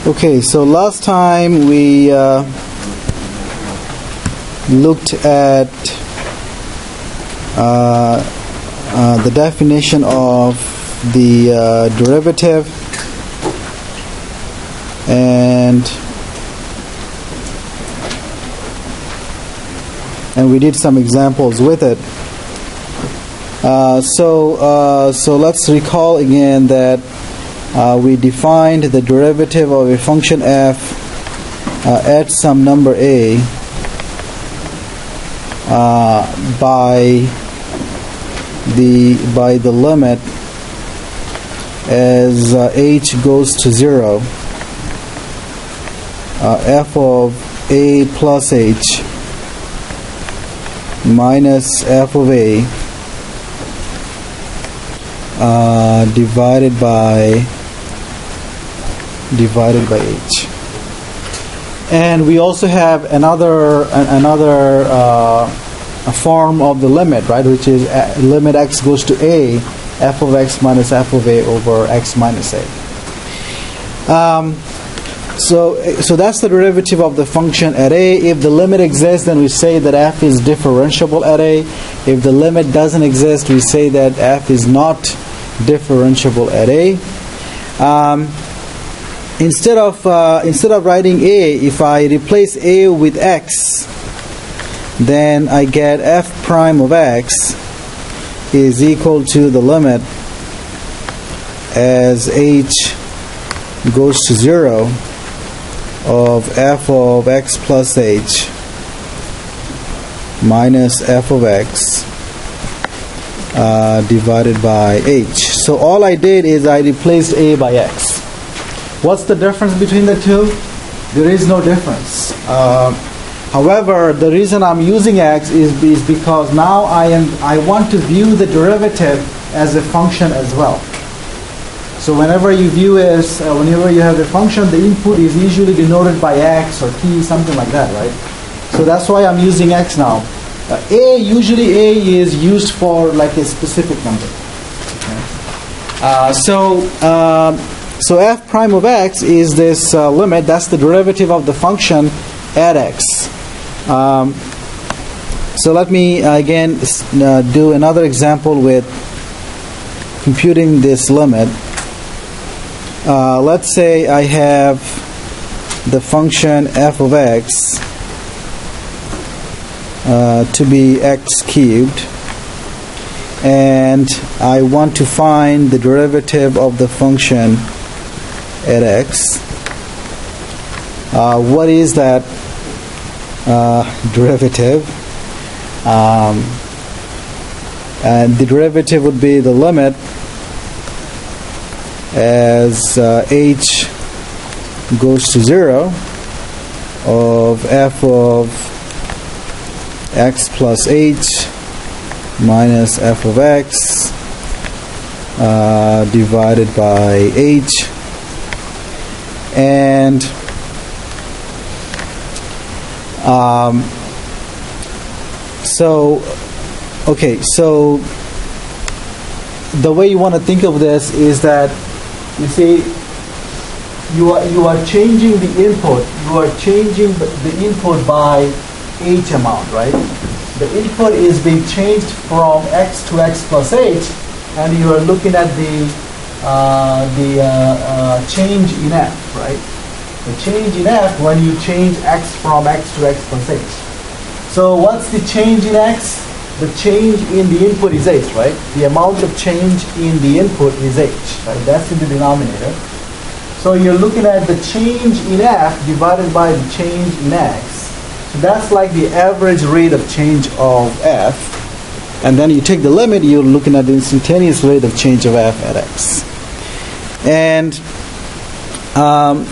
Okay, so last time we looked at the definition of the derivative, and we did some examples with it. So let's recall again that we defined the derivative of a function f at some number a by the limit as h goes to 0, f of a plus h minus f of a divided by h. And we also have another form of the limit, right, which is limit x goes to a, f of x minus f of a over x minus a. So that's the derivative of the function at a. If the limit exists, then we say that f is differentiable at a. If the limit doesn't exist, we say that f is not differentiable at a. Instead of writing a, if I replace a with x, then I get f prime of x is equal to the limit as h goes to 0 of f of x plus h minus f of x divided by h. So all I did is I replaced a by x. What's the difference between the two? There is no difference. However, the reason I'm using x is because now I want to view the derivative as a function as well. So whenever you whenever you have a function, the input is usually denoted by x or t, something like that, right? So that's why I'm using x now. Usually a is used for like a specific number. Okay. So f prime of x is this limit. That's the derivative of the function at x. So let me again do another example with computing this limit. Let's say I have the function f of x to be x cubed, and I want to find the derivative of the function at x. What is that derivative? And the derivative would be the limit as h goes to 0 of f of x plus h minus f of x divided by h. And so the way you want to think of this is that, you see, you are changing the input. You are changing the input by h amount, right? The input is being changed from x to x plus h, and you are looking at the change in f, right? The change in f when you change x from x to x plus h. So what's the change in x? The change in the input is h, right? The amount of change in the input is h, right? That's in the denominator. So you're looking at the change in f divided by the change in x. So that's like the average rate of change of f. And then you take the limit, you're looking at the instantaneous rate of change of f at x. And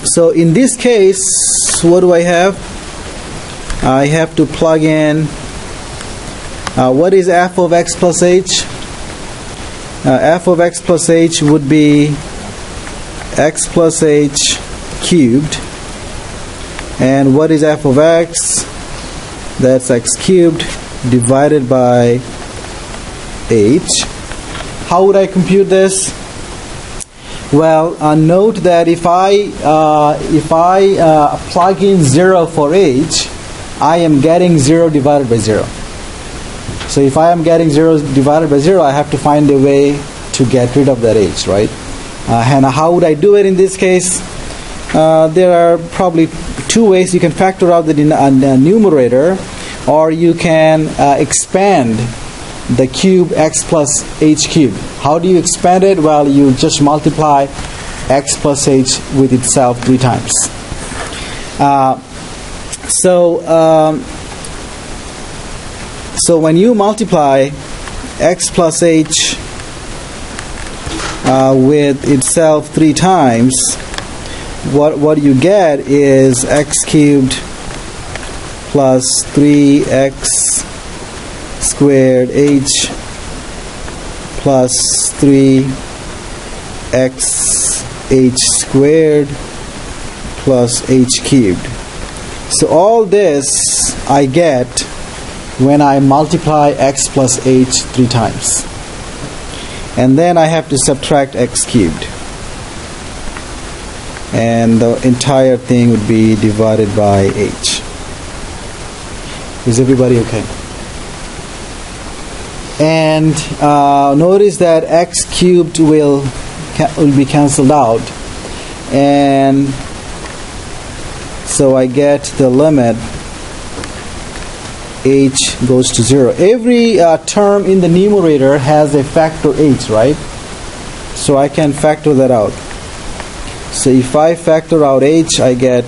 so in this case, what do I have? I have to plug in what is f of x plus h? F of x plus h would be x plus h cubed. And what is f of x? That's x cubed divided by h. How would I compute this? Well, note that if I plug in 0 for h, I am getting 0 divided by 0. So if I am getting 0 divided by 0, I have to find a way to get rid of that h, right? And how would I do it in this case? There are probably two ways. You can factor out the numerator, or you can expand the cube x plus h cubed. How do you expand it? Well, you just multiply x plus h with itself 3 times. So when you multiply x plus h with itself 3 times, what you get is x cubed plus 3x squared h plus 3x h squared plus h cubed. So all this I get when I multiply x plus h 3 times. And then I have to subtract x cubed. And the entire thing would be divided by h. Is everybody okay? And notice that x cubed will be cancelled out, and so I get the limit h goes to 0. Every term in the numerator has a factor h, right? So I can factor that out. So if I factor out h, I get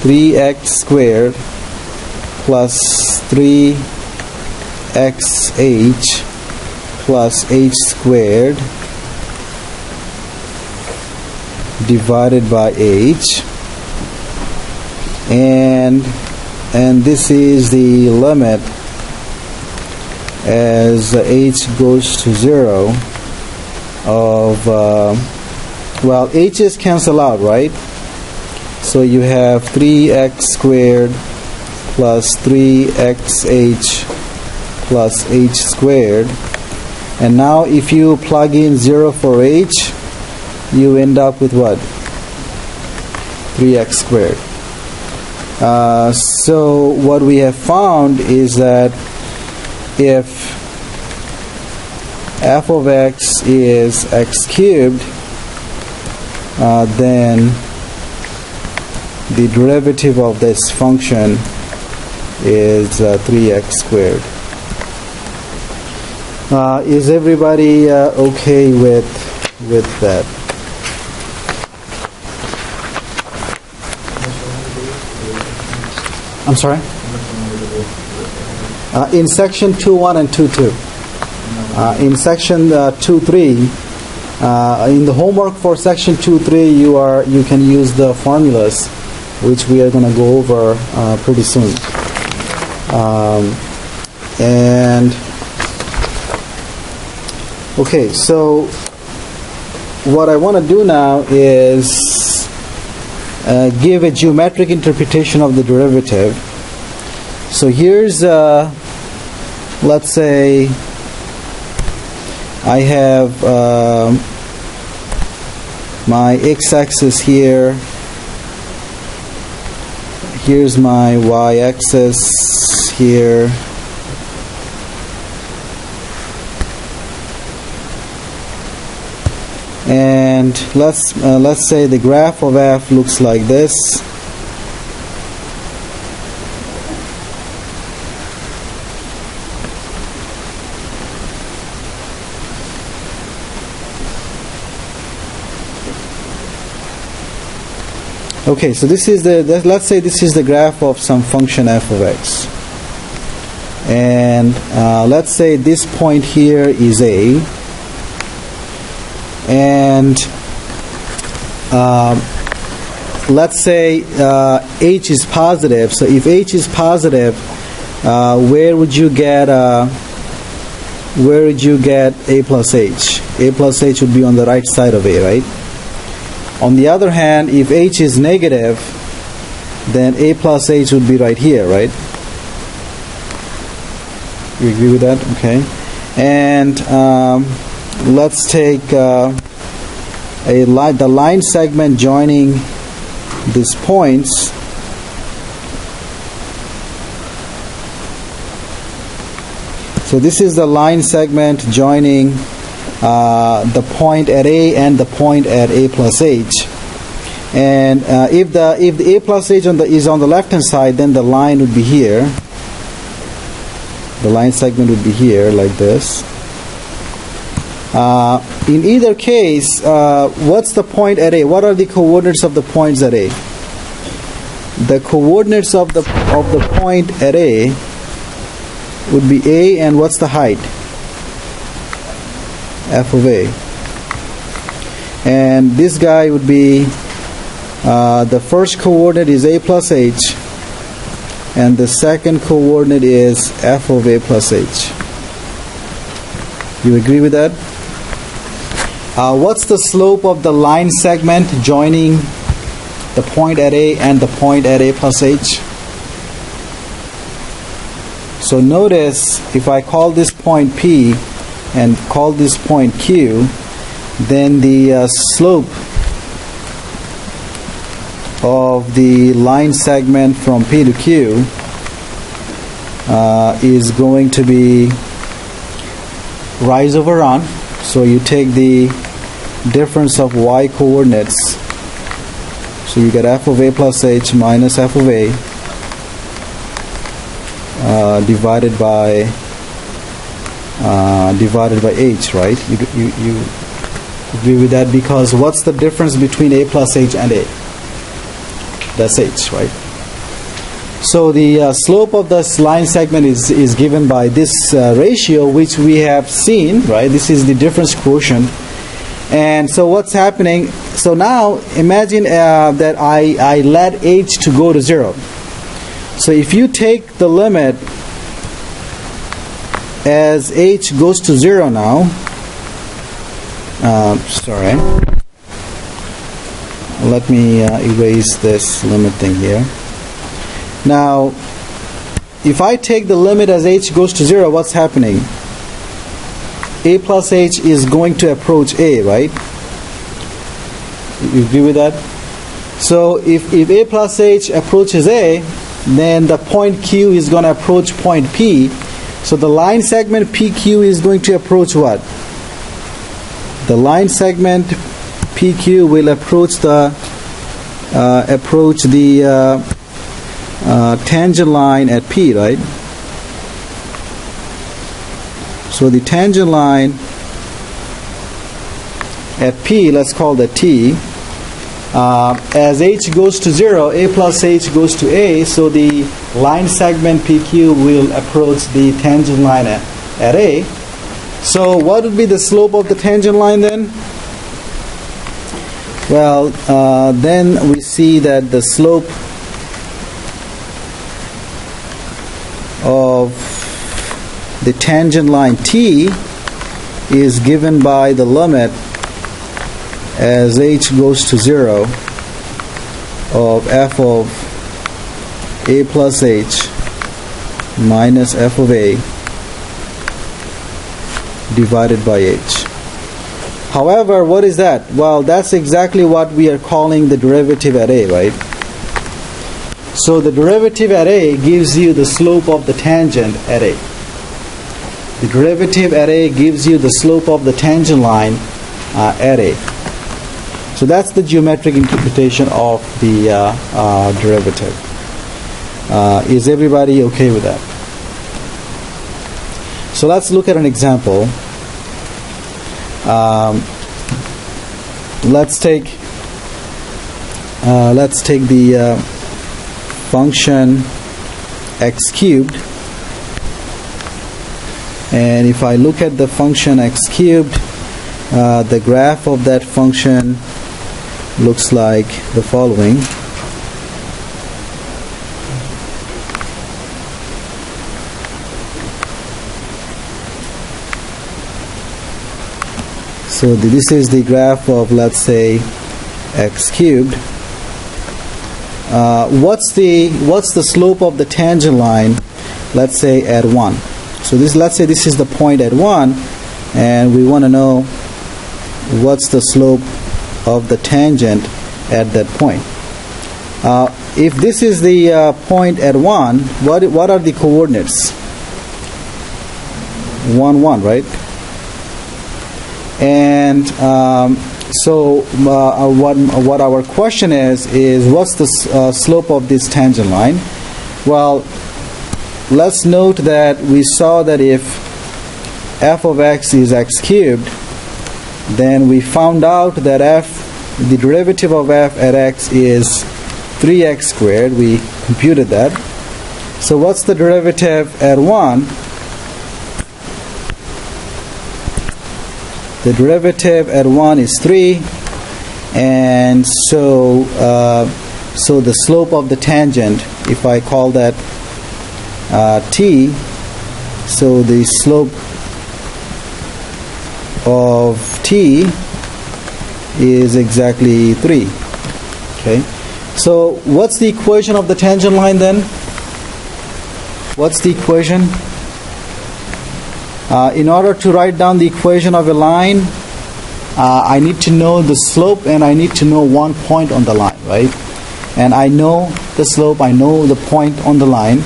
3x squared plus 3xh plus h squared divided by h, and this is the limit as h goes to 0 of well, h's cancel out, right? So you have 3x squared plus 3xh plus h squared. And now if you plug in 0 for h, you end up with what? 3x squared. So what we have found is that if f of x is x cubed, then the derivative of this function is 3x squared. Is everybody okay with that? I'm sorry? In section 2.1 and 2.2. In section 2.3, in the homework for section 2.3, you can use the formulas, which we are going to go over pretty soon. And okay, so what I want to do now is give a geometric interpretation of the derivative. So here's, let's say, I have my x-axis here. Here's my y-axis here. And let's say the graph of f looks like this. Okay, so this is let's say this is the graph of some function f of x. And let's say this point here is a. And let's say h is positive. So if h is positive, where would you get a plus h? A plus h would be on the right side of a, right? On the other hand, if h is negative, then a plus h would be right here, right? You agree with that? Okay. And let's take the line segment joining these points so this is the line segment joining the point at A and the point at A plus H. And if the A plus H is on the left hand side, then the line would be here. The line segment would be here like this. In either case, what's the point at A? What are the coordinates of the points at A? The coordinates of the point at A would be A, and what's the height? F of A. And this guy would be the first coordinate is A plus H, and the second coordinate is F of A plus H. You agree with that? What's the slope of the line segment joining the point at A and the point at A plus H? So notice, if I call this point P and call this point Q, then the slope of the line segment from P to Q is going to be rise over run. So you take the difference of y coordinates, so you get F of A plus H minus F of A divided by H, right? You agree with that? Because what's the difference between A plus H and A? That's H, right? So the slope of this line segment is given by this ratio, which we have seen, right? This is the difference quotient. And so what's happening? So now imagine that I let H to go to 0. So if you take the limit as H goes to 0 now, sorry, let me erase this limit thing here. Now, if I take the limit as H goes to 0, what's happening? A plus H is going to approach A, right? You agree with that? So if A plus H approaches A, then the point Q is going to approach point P. So the line segment PQ is going to approach what? The line segment PQ will approach the tangent line at P, right? So the tangent line at P, let's call that T. As H goes to 0, A plus H goes to A, so the line segment PQ will approach the tangent line at A. So what would be the slope of the tangent line then? Well, then we see that the slope of the tangent line T is given by the limit as H goes to 0 of F of A plus H minus F of A divided by H. However, what is that? Well, that's exactly what we are calling the derivative at A, right? So the derivative at A gives you the slope of the tangent at A. The derivative at A gives you the slope of the tangent line at A. So that's the geometric interpretation of the derivative. Is everybody okay with that? So let's look at an example. Let's take the function x cubed, and if I look at the function x cubed, the graph of that function looks like the following. So this is the graph of, let's say, x cubed. What's the slope of the tangent line, let's say, at 1? So let's say this is the point at 1, and we want to know what's the slope of the tangent at that point. If this is the point at 1, what are the coordinates? 1, 1, right? And so what our question is what's the slope of this tangent line? Well, let's note that we saw that if f of x is x cubed, then we found out that the derivative of f at x is 3x squared. We computed that. So what's the derivative at 1? The derivative at 1 is 3, and so the slope of the tangent, if I call that t, so the slope of t is exactly 3. Okay. So what's the equation of the tangent line then? What's the equation? In order to write down the equation of a line, I need to know the slope and I need to know one point on the line, right? And I know the slope, I know the point on the line.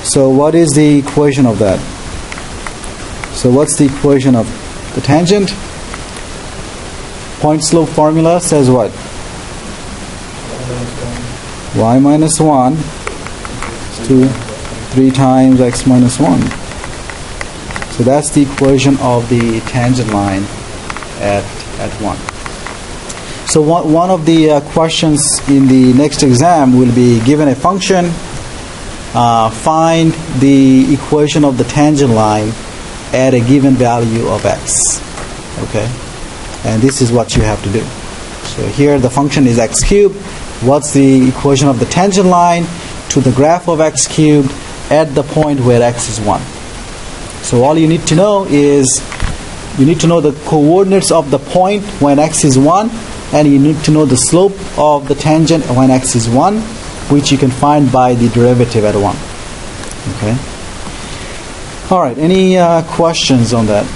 So what is the equation of that? So what's the equation of the tangent? Point slope formula says what? Y minus 1 to 3 times x minus 1. So that's the equation of the tangent line at 1. So one of the questions in the next exam will be given a function, find the equation of the tangent line at a given value of x. Okay? And this is what you have to do. So here the function is x cubed. What's the equation of the tangent line to the graph of x cubed at the point where x is 1? So all you need to know is you need to know the coordinates of the point when x is 1, and you need to know the slope of the tangent when x is 1, which you can find by the derivative at 1. Okay. All right. Any questions on that?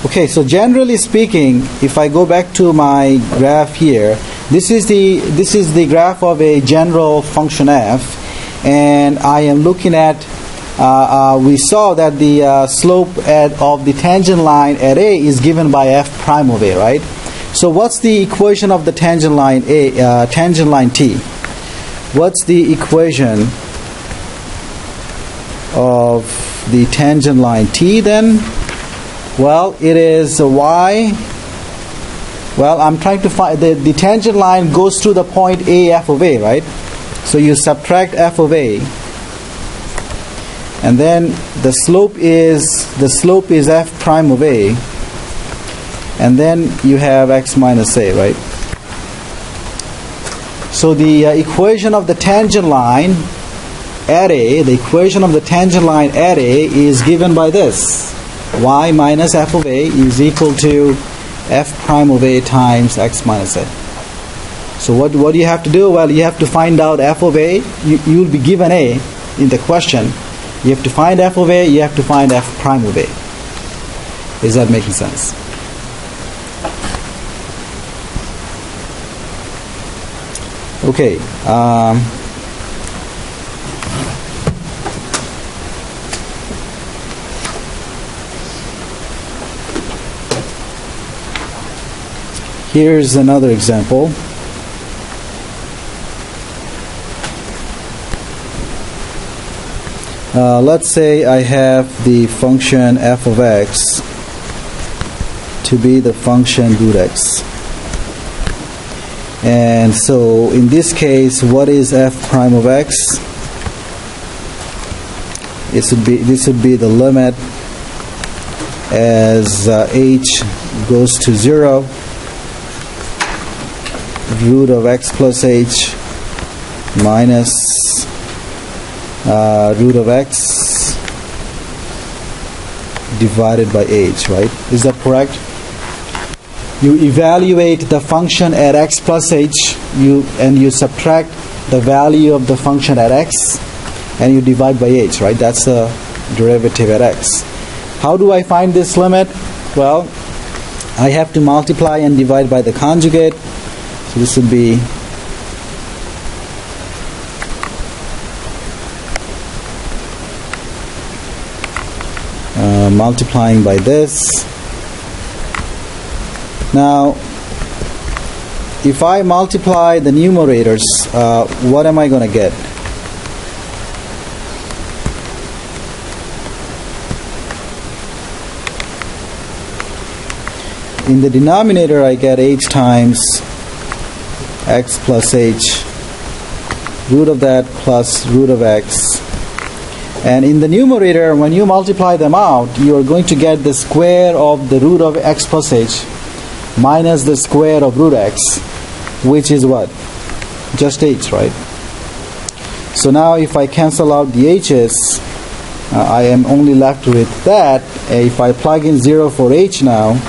Okay, so generally speaking, if I go back to my graph here, this is the graph of a general function f, and I am looking at, we saw that the slope of the tangent line at a is given by f prime of a, right? So what's the equation of the tangent line tangent line t? What's the equation of the tangent line t then? Well, it is y. Well, I'm trying to find the tangent line goes through the point a f of a, right? So you subtract f of a, and then the slope is f prime of a, and then you have x minus a, right? So the equation of the tangent line at a, is given by this. Y minus f of a is equal to f prime of a times x minus a. So what do you have to do? Well, you have to find out f of a. You will be given a in the question. You have to find f of a. You have to find f prime of a. Is that making sense? Okay. Here's another example. Let's say I have the function f of x to be the function root x. And so in this case, what is f prime of x? This would be the limit as h goes to 0, root of x plus h minus root of x divided by h, right? Is that correct? You evaluate the function at x plus h, and you subtract the value of the function at x, and you divide by h, right? That's the derivative at x. How do I find this limit? Well, I have to multiply and divide by the conjugate. So this would be multiplying by this. Now, if I multiply the numerators, what am I going to get? In the denominator, I get h times x plus h, root of that plus root of x. And in the numerator, when you multiply them out, you are going to get the square of the root of x plus h minus the square of root x, which is what? Just h, right? So now if I cancel out the h's, I am only left with that. If I plug in 0 for h now,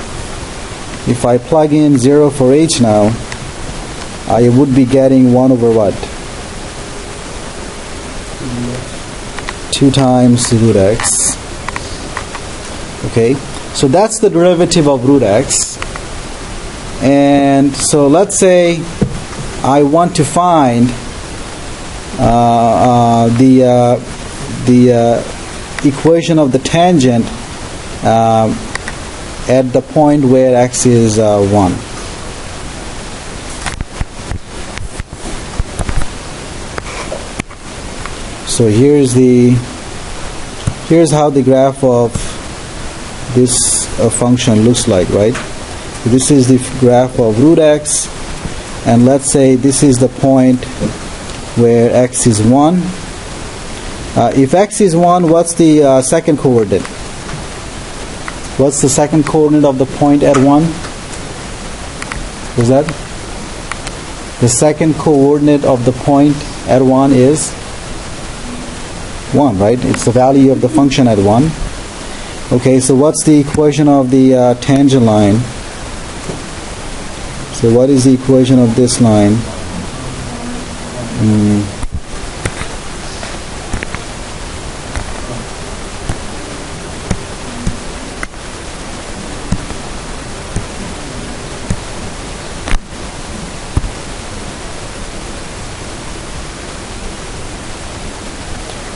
I would be getting 1 over what? 2 times root x. Okay, so that's the derivative of root x. And so let's say I want to find the equation of the tangent at the point where x is 1. So here's how the graph of this function looks like, right? This is the graph of root x, and let's say this is the point where x is 1. If x is 1, what's the second coordinate? What's the second coordinate of the point at 1? What's that? The second coordinate of the point at 1 is 1, right? It's the value of the function at 1. Okay, so what's the equation of the tangent line? So what is the equation of this line?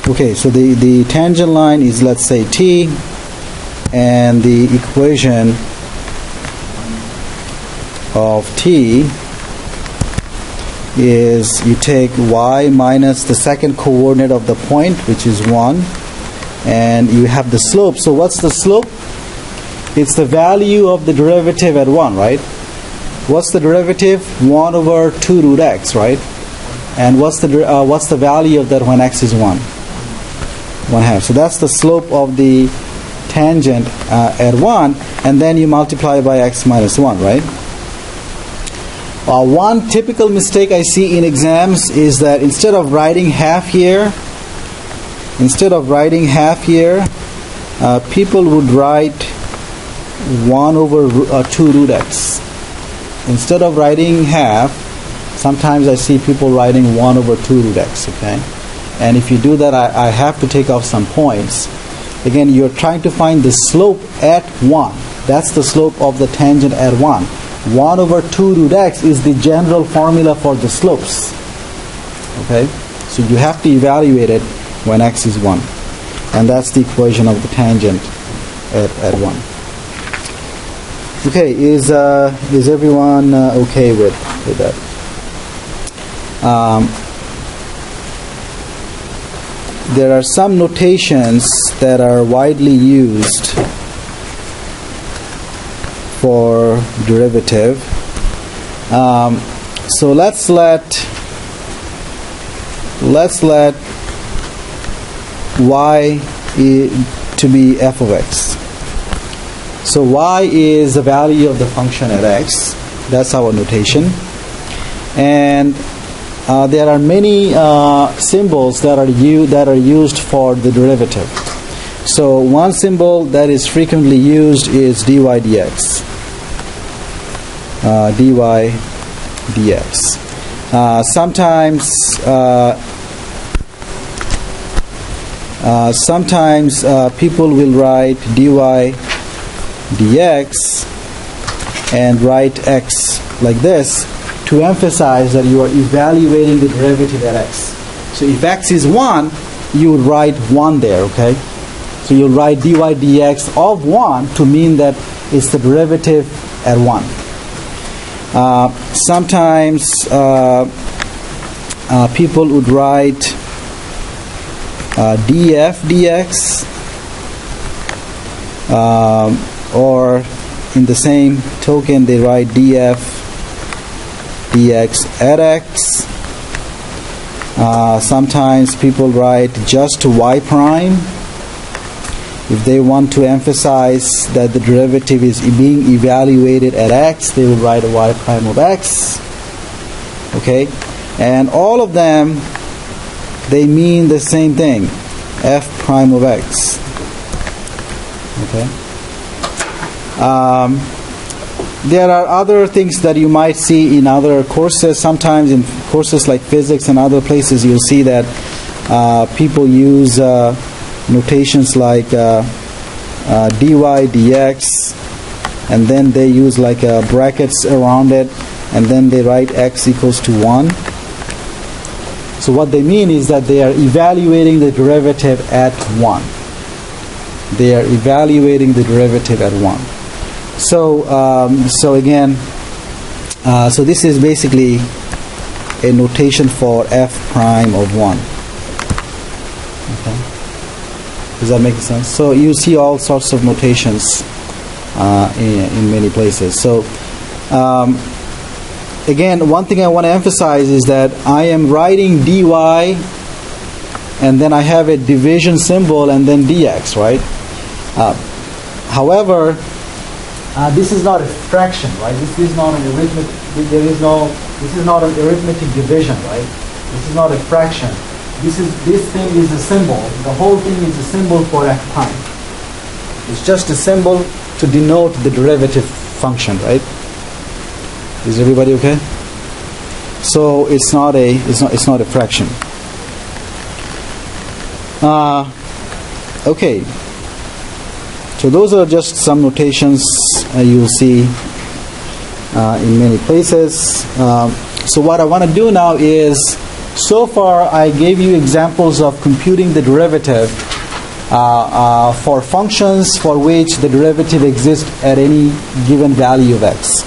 Okay, so the tangent line is, let's say, t, and the equation of t is you take y minus the second coordinate of the point, which is 1, and you have the slope. So what's the slope? It's the value of the derivative at 1, right? What's the derivative? 1 over 2 root x, right? And what's the value of that when x is 1? 1/2. So that's the slope of the tangent at 1, and then you multiply by x minus 1, right? One typical mistake I see in exams is that instead of writing half here, people would write 1 over 2 root x. Instead of writing half, sometimes I see people writing 1 over 2 root x, okay? And if you do that, I have to take off some points. Again, you're trying to find the slope at 1. That's the slope of the tangent at 1. 1 over 2 root x is the general formula for the slopes. Okay? So you have to evaluate it when x is 1. And that's the equation of the tangent at 1. Okay, is everyone okay with that? There are some notations that are widely used for derivative. So let's let y to be f of x. So y is the value of the function at x. That's our notation. And there are many symbols that are used for the derivative. So one symbol that is frequently used is dy dx. Dy dx. Sometimes people will write dy dx and write x like this to emphasize that you are evaluating the derivative at x. So if x is 1, you would write 1 there, okay? So you'll write dy dx of 1 to mean that it's the derivative at 1. Sometimes people would write df dx, or in the same token they write df dx at x. Sometimes people write just y prime. If they want to emphasize that the derivative is being evaluated at x, they will write a y prime of x. Okay? And all of them, they mean the same thing, f prime of x. Okay? There are other things that you might see in other courses. Sometimes in courses like physics and other places, you'll see that people use notations like dy dx, and then they use like brackets around it, and then they write x equals to 1. So what they mean is that they are evaluating the derivative at 1. They are evaluating the derivative at 1. So again, so this is basically a notation for f prime of 1. Okay. Does that make sense? So you see all sorts of notations in many places. So again, one thing I want to emphasize is that I am writing dy, and then I have a division symbol, and then dx, right? However, this is not a fraction, right? This is not an arithmetic. This is not an arithmetic division, right? This is not a fraction. This thing is a symbol. The whole thing is a symbol for f prime. It's just a symbol to denote the derivative function, right? Is everybody okay? So it's not a fraction. Okay. So those are just some notations you will see in many places. So what I want to do now is, so far I gave you examples of computing the derivative for functions for which the derivative exists at any given value of x.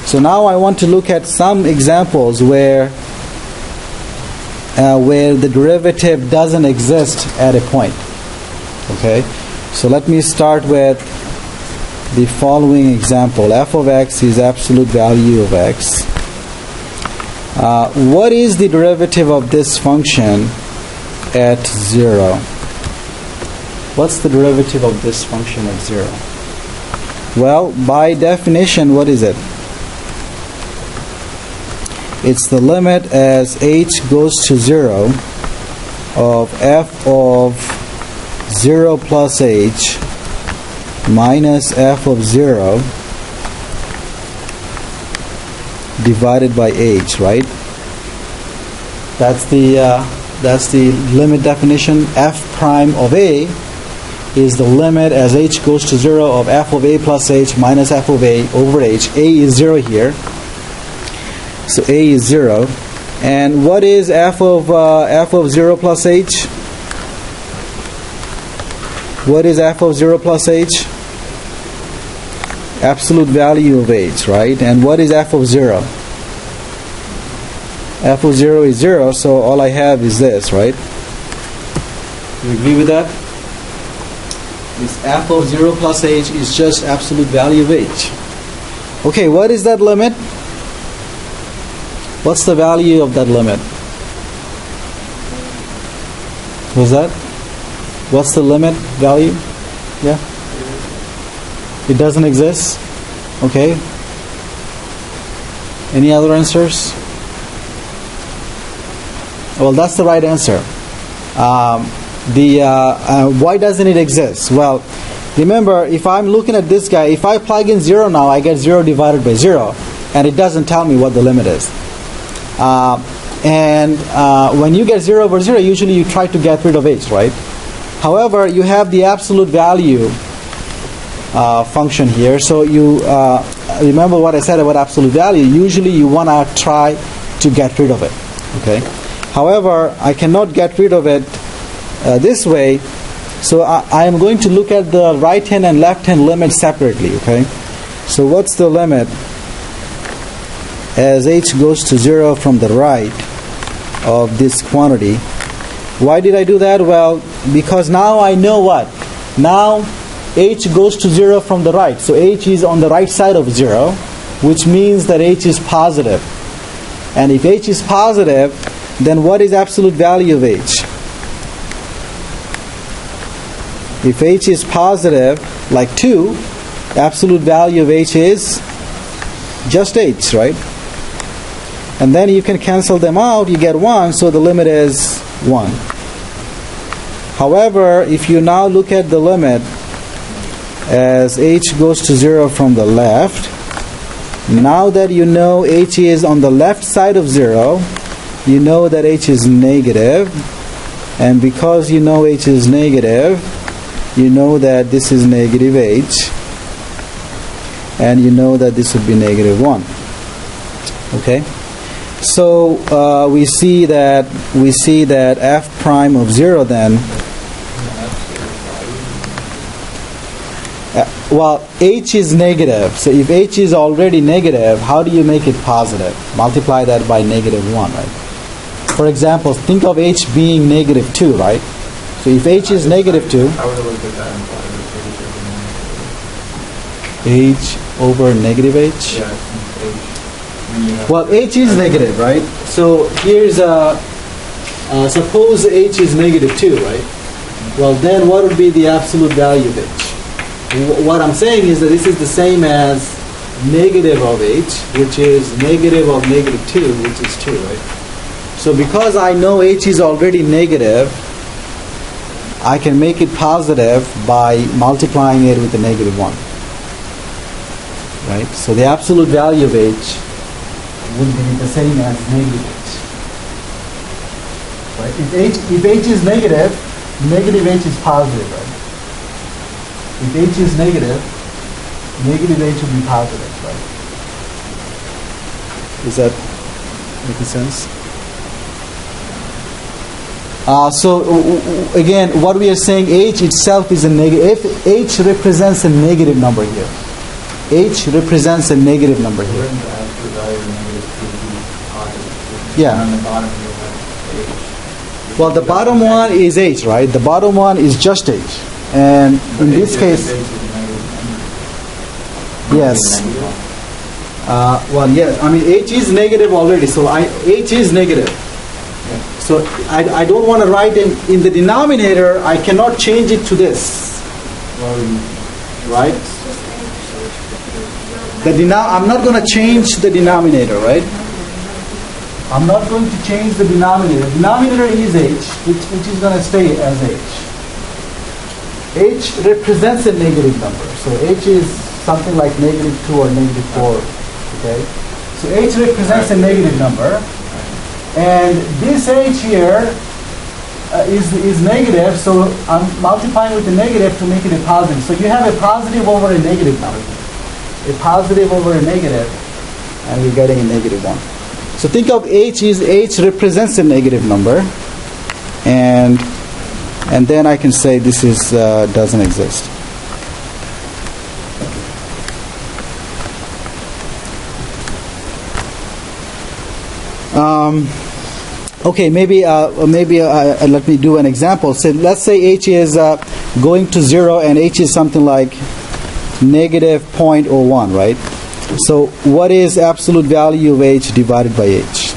So now I want to look at some examples where the derivative doesn't exist at a point. Okay? So let me start with the following example. F of x is absolute value of x. What is the derivative of this function at 0? What's the derivative of this function at 0? Well, by definition, what is it? It's the limit as h goes to 0 of f of 0 plus h minus f of 0 divided by h, right? That's the limit definition. F prime of a is the limit as h goes to 0 of f of a plus h minus f of a over h. A is 0 here, so a is 0. And what is f of 0 plus h? What is f of 0 plus h? Absolute value of h, right? And what is f of 0? F of 0 is 0, so all I have is this, right? You agree with that? This f of 0 plus h is just absolute value of h. Okay, what is that limit? What's the value of that limit? What's that? What's the limit value? Yeah? It doesn't exist? Okay. Any other answers? Well, that's the right answer. Why doesn't it exist? Well, remember, if I'm looking at this guy, if I plug in 0 now, I get 0 divided by 0, and it doesn't tell me what the limit is. When you get 0 over 0, usually you try to get rid of h, right? However, you have the absolute value function here. So you remember what I said about absolute value. Usually you want to try to get rid of it. Okay. However, I cannot get rid of it this way. So I am going to look at the right hand and left hand limit separately. Okay. So what's the limit as h goes to 0 from the right of this quantity? Why did I do that? Well, because now I know what? Now h goes to 0 from the right. So h is on the right side of 0, which means that h is positive. And if h is positive, then what is absolute value of h? If h is positive, like 2, absolute value of h is just h, right? And then you can cancel them out, you get 1, so the limit is 1. However, if you now look at the limit as h goes to 0 from the left, now that you know h is on the left side of 0, you know that h is negative. And because you know h is negative, you know that this is negative h. And you know that this would be negative 1. Okay? So we see that f prime of 0 then, well, h is negative. So if h is already negative, how do you make it positive? Multiply that by negative 1, right? For example, think of h being negative 2, right? So if h is negative 2, h over negative h? Yeah, h. Well, h is negative, right? So here's suppose h is negative 2, right? Well, then what would be the absolute value of h? What I'm saying is that this is the same as negative of h, which is negative of negative 2, which is 2, right? So because I know h is already negative, I can make it positive by multiplying it with the negative 1. Right? So the absolute value of h would be the same as negative h. Right? If h is negative, negative h is positive, right? If h is negative, negative h will be positive, right? Is that making sense? So again, what we are saying, h itself is a negative. If h represents a negative number here, h represents a negative number here. Yeah. Well, the bottom one is h, right? The bottom one is just h. And in this case, yes. Well, yes. I mean, h is negative already, so h is negative. So I don't want to write in the denominator. I cannot change it to this, right? I'm not going to change the denominator, right? I'm not going to change the denominator. The denominator is h, which is going to stay as h. H represents a negative number. So h is something like negative 2 or negative 4. Okay? So h represents a negative number. And this h here is negative, so I'm multiplying with the negative to make it a positive. So you have a positive over a negative now. A positive over a negative, and you're getting a negative 1. So think of h represents a negative number, and then I can say this is doesn't exist. Okay, maybe let me do an example. So let's say h is going to 0 and h is something like negative 0.01, right? So what is absolute value of h divided by h?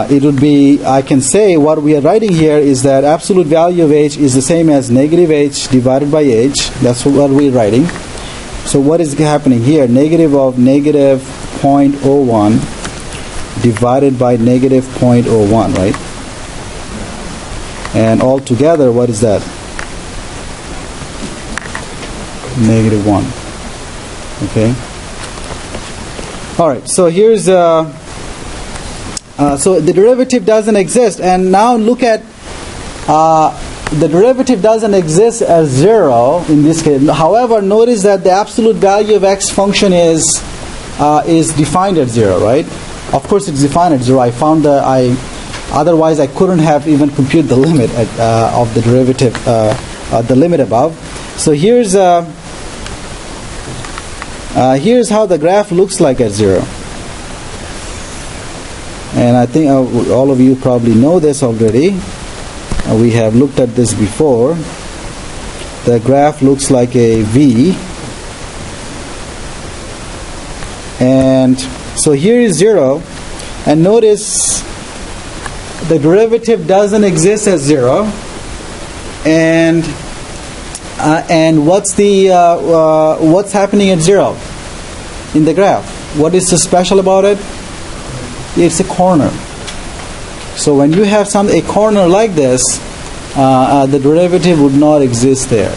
It would be, I can say what we are writing here is that absolute value of h is the same as negative h divided by h. That's what we're writing. So what is happening here? Negative of negative 0.01 divided by negative 0.01, right? And all together, what is that? Negative 1. Okay. All right. So here's so the derivative doesn't exist, and now look at the derivative doesn't exist as 0 in this case. However, notice that the absolute value of x function is defined at 0, right? Of course, it's defined at 0. I found otherwise I couldn't have even computed the limit of the derivative, the limit above. So here's how the graph looks like at 0. And I think all of you probably know this already. We have looked at this before. The graph looks like a V. And so here is 0. And notice the derivative doesn't exist as 0. And what's happening at 0 in the graph? What is so special about it? It's a corner. So when you have a corner like this, the derivative would not exist there.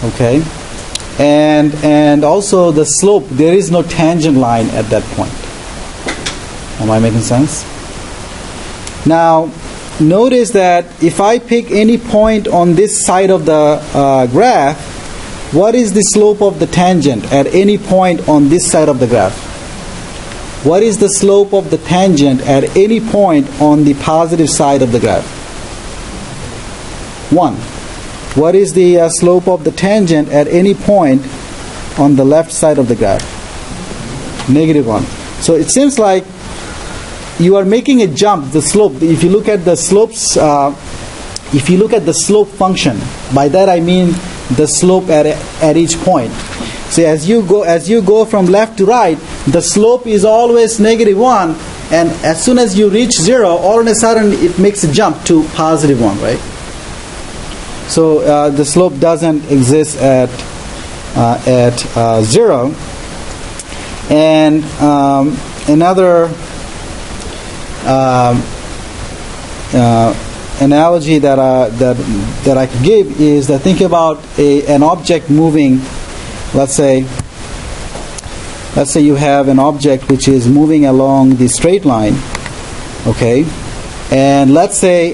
Okay, and also the slope, there is no tangent line at that point. Am I making sense? Now, notice that if I pick any point on this side of the graph, what is the slope of the tangent at any point on this side of the graph? What is the slope of the tangent at any point on the positive side of the graph? 1. What is the slope of the tangent at any point on the left side of the graph? -1. So it seems like you are making a jump, the slope. If you look at the slopes, if you look at the slope function, by that I mean the slope at each point. So as you go from left to right, the slope is always -1, and as soon as you reach 0, all of a sudden it makes a jump to +1, right? So the slope doesn't exist at 0. And another analogy that I could give is that think about an object moving. Let's say you have an object which is moving along the straight line, okay, and let's say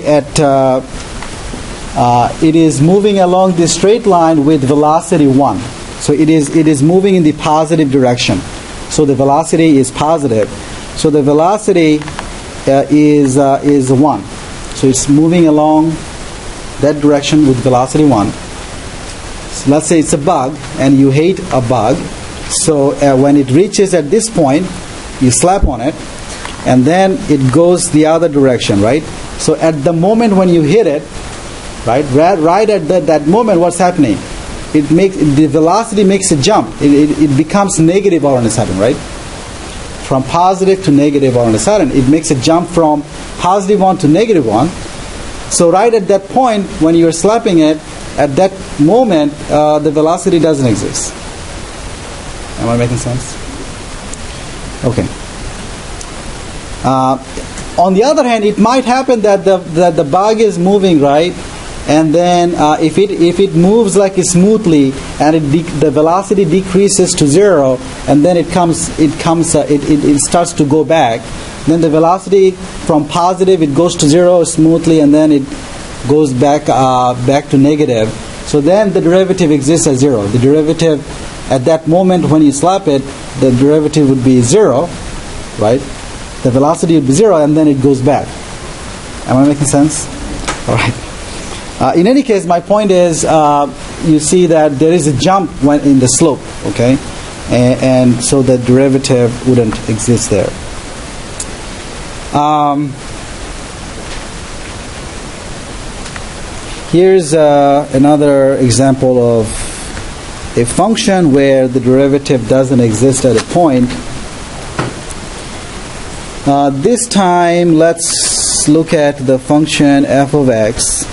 it is moving along the straight line with velocity 1. So it is moving in the positive direction. So the velocity is positive. So the velocity is 1. So it's moving along that direction with velocity 1. So let's say it's a bug, and you hate a bug. So when it reaches at this point, you slap on it, and then it goes the other direction, right? So at the moment when you hit it, right at that moment, what's happening? The velocity makes a jump. It becomes negative all of a sudden, right? From positive to negative all of a sudden, it makes a jump from +1 to -1. So right at that point, when you're slapping it, at that moment, the velocity doesn't exist. Am I making sense? Okay. On the other hand, it might happen that the bug is moving, right? And then if it moves like smoothly, and the velocity decreases to 0, and then it starts to go back. Then the velocity from positive, it goes to 0 smoothly, and then it goes back to negative. So then the derivative exists as 0. The derivative at that moment when you slap it, the derivative would be 0, right? The velocity would be 0, and then it goes back. Am I making sense? All right. In any case, my point is, you see that there is a jump in the slope, okay, and so the derivative wouldn't exist there. Here's another example of a function where the derivative doesn't exist at a point. This time, let's look at the function f of x,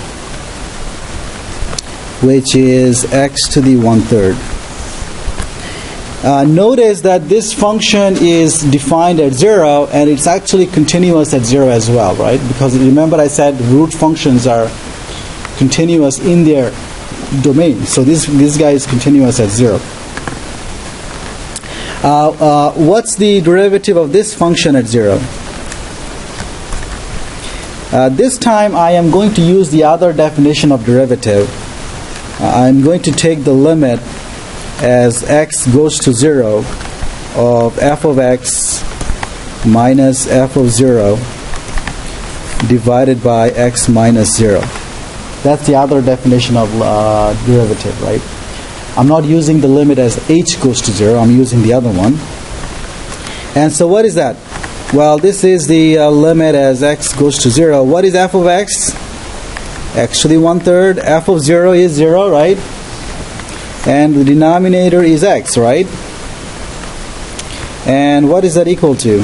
which is x to the 1/3. Notice that this function is defined at 0, and it's actually continuous at 0 as well, right? Because remember I said root functions are continuous in their domain. So this guy is continuous at 0. What's the derivative of this function at 0? This time I am going to use the other definition of derivative. I'm going to take the limit as x goes to 0 of f of x minus f of 0 divided by x minus 0. That's the other definition of derivative, right? I'm not using the limit as h goes to 0. I'm using the other one. And so what is that? Well, this is the limit as x goes to 0. What is f of x? X to the 1/3. F of 0 is 0, right? And the denominator is x, right? And what is that equal to?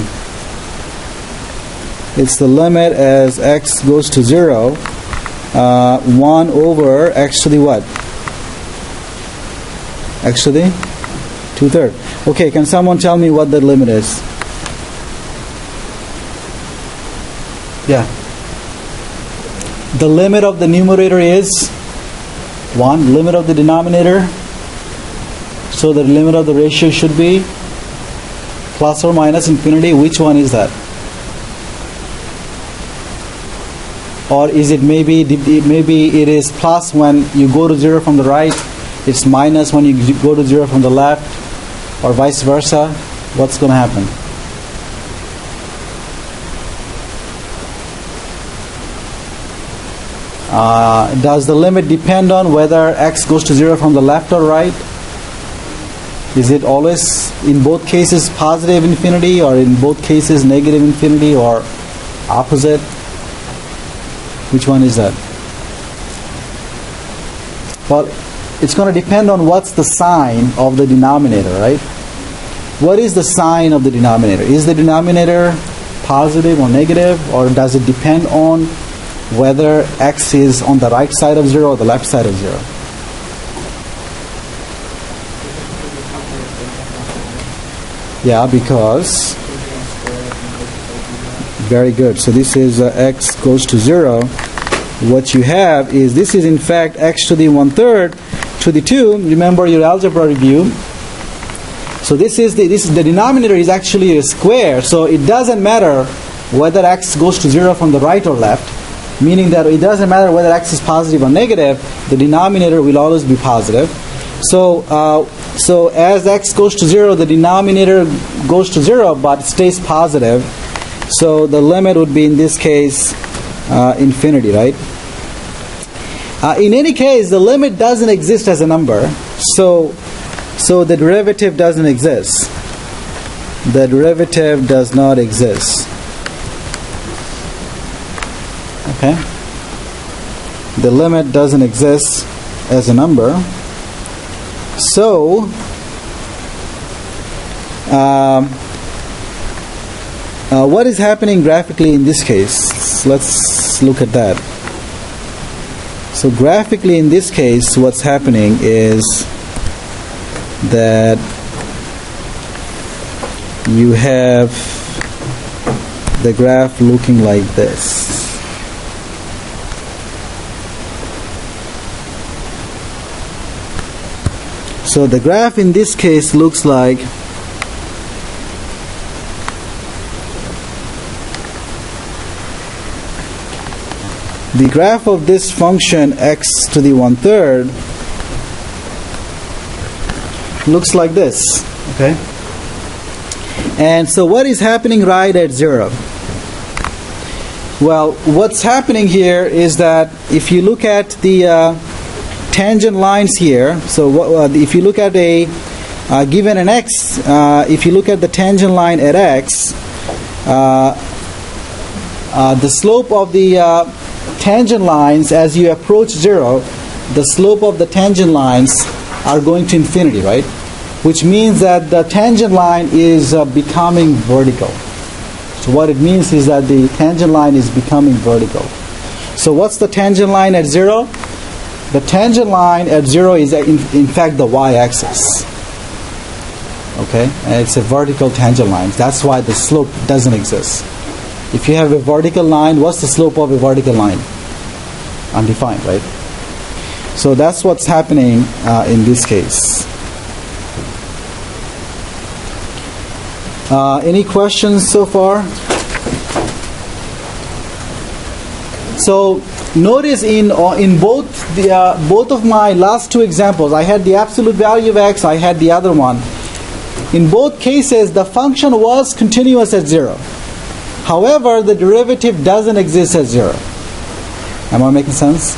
It's the limit as x goes to 0, 1 over x to the what? X to the 2/3. Okay, can someone tell me what the limit is? Yeah. The limit of the numerator is 1. Limit of the denominator. So the limit of the ratio should be plus or minus infinity. Which one is that? Or is it maybe it is plus when you go to 0 from the right, it's minus when you go to 0 from the left, or vice versa? What's going to happen? Does the limit depend on whether x goes to 0 from the left or right? Is it always, in both cases, positive infinity, or in both cases, negative infinity, or opposite? Which one is that? Well, it's going to depend on what's the sign of the denominator, right? What is the sign of the denominator? Is the denominator positive or negative, or does it depend on whether x is on the right side of 0 or the left side of 0? Yeah, because... Very good. So this is x goes to 0. What you have is, this is in fact x to the 1/3 to the 2. Remember your algebra review. So this is the denominator is actually a square. So it doesn't matter whether x goes to 0 from the right or left. Meaning that it doesn't matter whether x is positive or negative. The denominator will always be positive. So as x goes to 0, the denominator goes to 0, but stays positive. So the limit would be, in this case, infinity, right? In any case, the limit doesn't exist as a number. So the derivative doesn't exist. The derivative does not exist. Okay? The limit doesn't exist as a number. So what is happening graphically in this case? Let's look at that. So graphically in this case, what's happening is that you have the graph looking like this. So the graph in this case looks like the graph of this function x to the 1/3 looks like this. Okay? And so what is happening right at 0? Well, what's happening here is that if you look at the tangent lines here, so if you look at a given an x, if you look at the tangent line at x, the slope of the tangent lines as you approach 0, the slope of the tangent lines are going to infinity, right? Which means that the tangent line is becoming vertical. So what it means is that the tangent line is becoming vertical. So what's the tangent line at 0? The tangent line at 0 is in fact the y-axis. Okay? And it's a vertical tangent line. That's why the slope doesn't exist. If you have a vertical line, what's the slope of a vertical line? Undefined, right? So that's what's happening in this case. Any questions so far? So notice in both of my last two examples, I had the absolute value of x, I had the other one. In both cases, the function was continuous at 0. However, the derivative doesn't exist at 0. Am I making sense?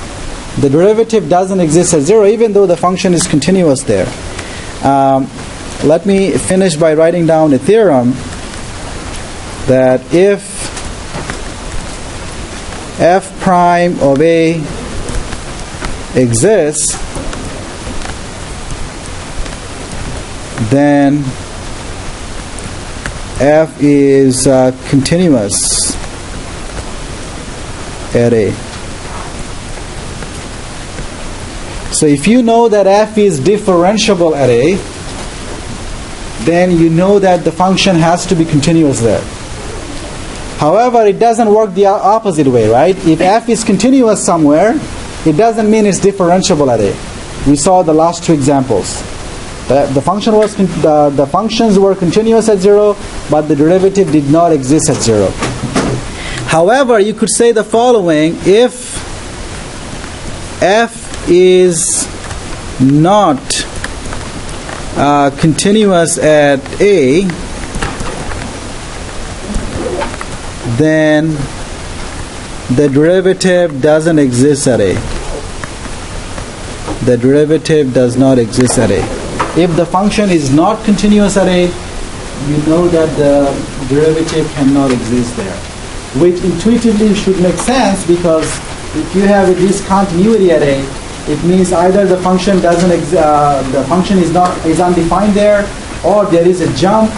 The derivative doesn't exist at 0, even though the function is continuous there. Let me finish by writing down a theorem that if f prime of a exists, then f is continuous at a. So if you know that f is differentiable at a, then you know that the function has to be continuous there. However, it doesn't work the opposite way, right? If f is continuous somewhere, it doesn't mean it's differentiable at a. We saw the last two examples. The functions were continuous at 0, but the derivative did not exist at 0. However, you could say the following: if f is not continuous at a, then the derivative doesn't exist at a. The derivative does not exist at a. If the function is not continuous at a, you know that the derivative cannot exist there, which intuitively should make sense, because if you have a discontinuity at a, it means either the function doesn't the function is undefined there, or there is a jump,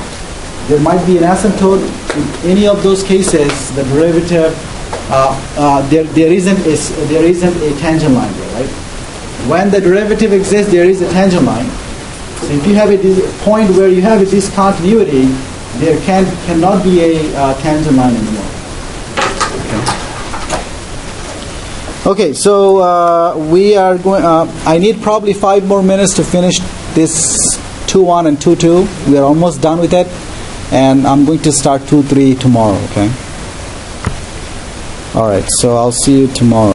there might be an asymptote. In any of those cases, the derivative there isn't a tangent line there, right? When the derivative exists, there is a tangent line. So if you have a point where you have a discontinuity, there cannot be a tangent line anymore. Okay, so we are going. I need probably 5 more minutes to finish this 2.1 and 2.2. We are almost done with it, and I'm going to start 2.3 tomorrow. Okay. All right. So I'll see you tomorrow.